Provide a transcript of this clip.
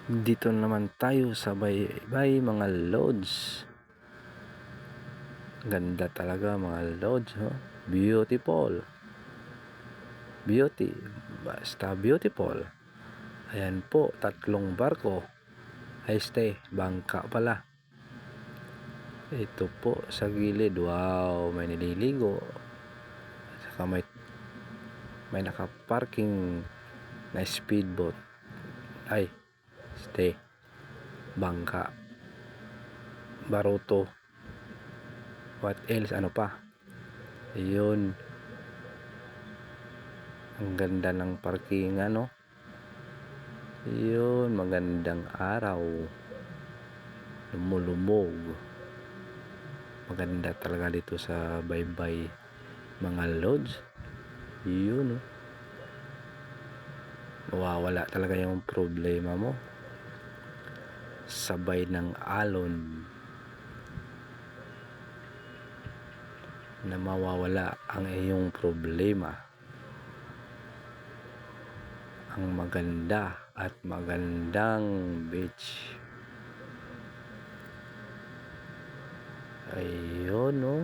Dito naman tayo sa Baybay mga lods. Ganda talaga mga lods, oh. Beautiful. Beauty. Basta beautiful. Ayan po, 3 barko. Ay stay, bangka pala. Ito po sa gilid. Wow, may nililigo. Saka may nakaparking na speedboat. Ay, stay. Bangka. Baruto. What else? Ano pa? Ayun. Ang ganda ng parkingan, no? Ayun, magandang araw. Lumulubog. Maganda talaga dito sa Baybay mga lods. Ayun, no? Mawawala talaga yung problema mo. Sabay ng alon na mawawala ang iyong problema. Ang maganda at magandang beach. Ayun, no?